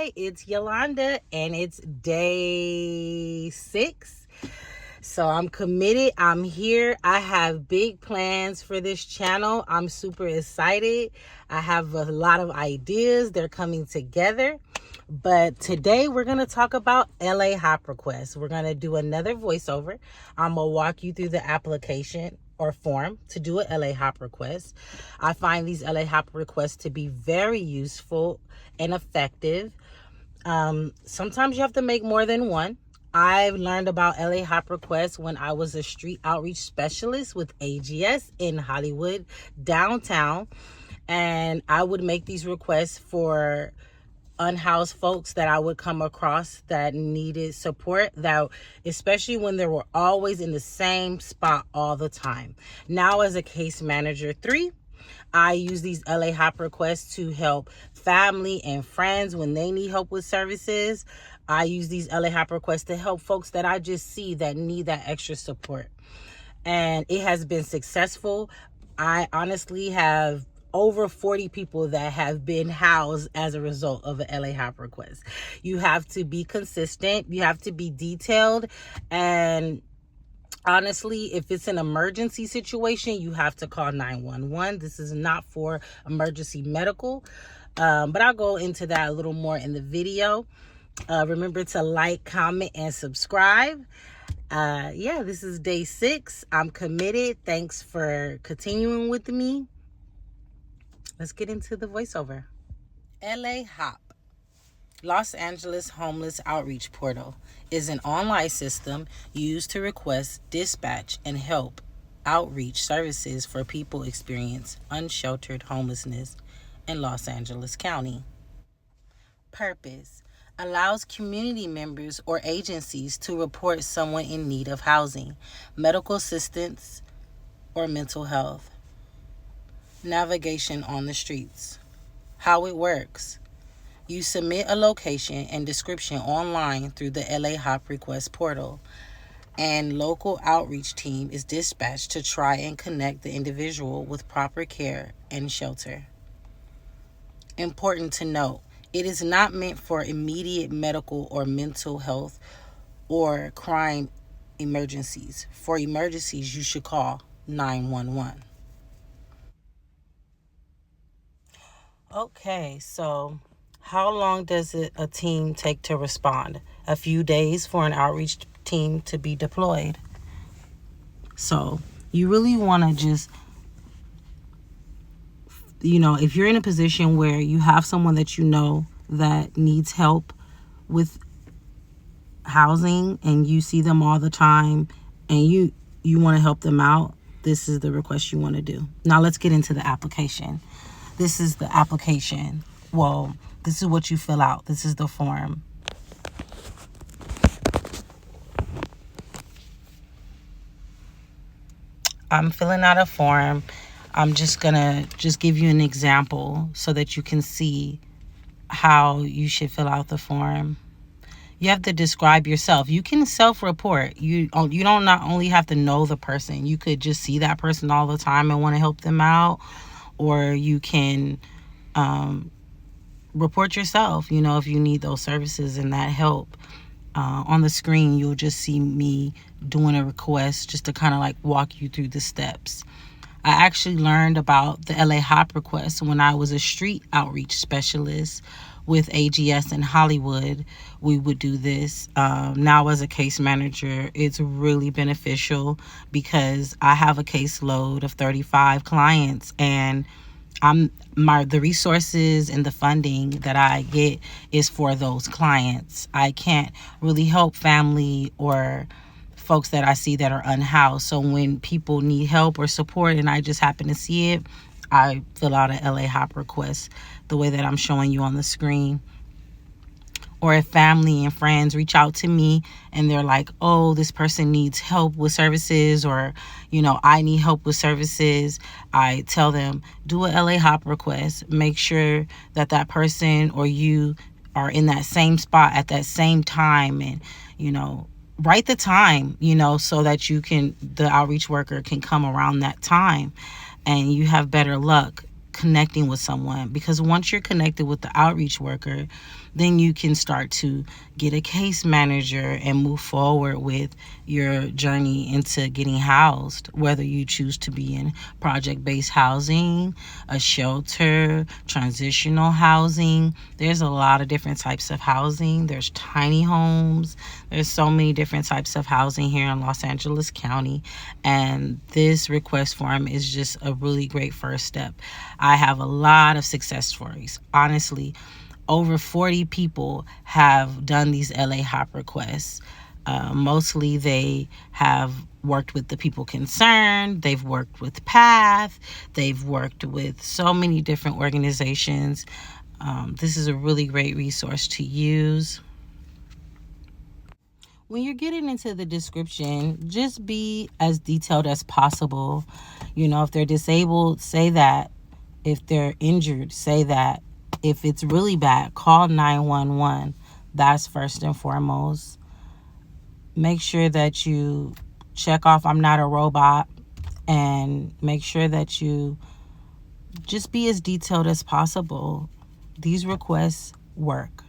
Hi, it's Yolanda, and it's day 6. So I'm committed. I'm here. I have big plans for this channel. I'm super excited. I have a lot of ideas. They're coming together. But today we're going to talk about LA Hop requests. We're going to do another voiceover. I'm going to walk you through the application or form to do an LA Hop request. I find these LA Hop requests to be very useful and effective. Sometimes you have to make more than one. I've learned about LA Hop requests when I was a street outreach specialist with AGS in Hollywood downtown, and I would make these requests for unhoused folks that I would come across that needed support, that especially when they were always in the same spot all the time. Now as a case manager 3, I use these LA Hop requests to help family and friends when they need help with services. I use these LA Hop requests to help folks that I just see that need that extra support. And it has been successful. I honestly have over 40 people that have been housed as a result of an LA Hop request. You have to be consistent. You have to be detailed. And honestly, if it's an emergency situation, you have to call 911. This is not for emergency medical. But I'll go into that a little more in the video. Remember to like, comment, and subscribe. This is day 6. I'm committed. Thanks for continuing with me. Let's get into the voiceover. LA Hop, Los Angeles Homeless Outreach Portal, is an online system used to request, dispatch, and help outreach services for people experience unsheltered homelessness in Los Angeles County. Purpose: allows community members or agencies to report someone in need of housing, medical assistance, or mental health. Navigation on the streets. How it works: you submit a location and description online through the LA Hop request portal, and local outreach team is dispatched to try and connect the individual with proper care and shelter. Important to note, it is not meant for immediate medical or mental health or crime emergencies. For emergencies, you should call 911. Okay, so how long does a team take to respond? A few days for an outreach team to be deployed. So you really want to just, if you're in a position where you have someone that you know that needs help with housing and you see them all the time and you want to help them out, this is the request you want to do. Now let's get into the application. This is the application. Well, this is what you fill out. This is the form. I'm filling out a form. I'm just gonna give you an example so that you can see how you should fill out the form. You have to describe yourself. You can self-report. You don't not only have to know the person. You could just see that person all the time and want to help them out, or you can report yourself, if you need those services and that help. On the screen, you'll just see me doing a request just to kind of like walk you through the steps. I actually learned about the LA Hop request when I was a street outreach specialist with AGS in Hollywood. We would do this. Now as a case manager, it's really beneficial because I have a caseload of 35 clients, and the resources and the funding that I get is for those clients. I can't really help family or folks that I see that are unhoused. So when people need help or support and I just happen to see it, I fill out an LA Hop request the way that I'm showing you on the screen. Or if family and friends reach out to me and they're like, oh, this person needs help with services, or, I need help with services, I tell them, do a LA Hop request. Make sure that that person or you are in that same spot at that same time, and, write the time, so that the outreach worker can come around that time and you have better luck connecting with someone, because once you're connected with the outreach worker, then you can start to get a case manager and move forward with your journey into getting housed, whether you choose to be in project-based housing, a shelter, transitional housing. There's a lot of different types of housing. There's tiny homes. There's so many different types of housing here in Los Angeles County, and this request form is just a really great first step. I have a lot of success stories. Honestly, over 40 people have done these LA HOP requests. Mostly they have worked with the people concerned. They've worked with PATH. They've worked with so many different organizations. This is a really great resource to use. When you're getting into the description, just be as detailed as possible. If they're disabled, say that. If they're injured, say that. If it's really bad, call 911. That's first and foremost. Make sure that you check off I'm not a robot, and make sure that you just be as detailed as possible. These requests work.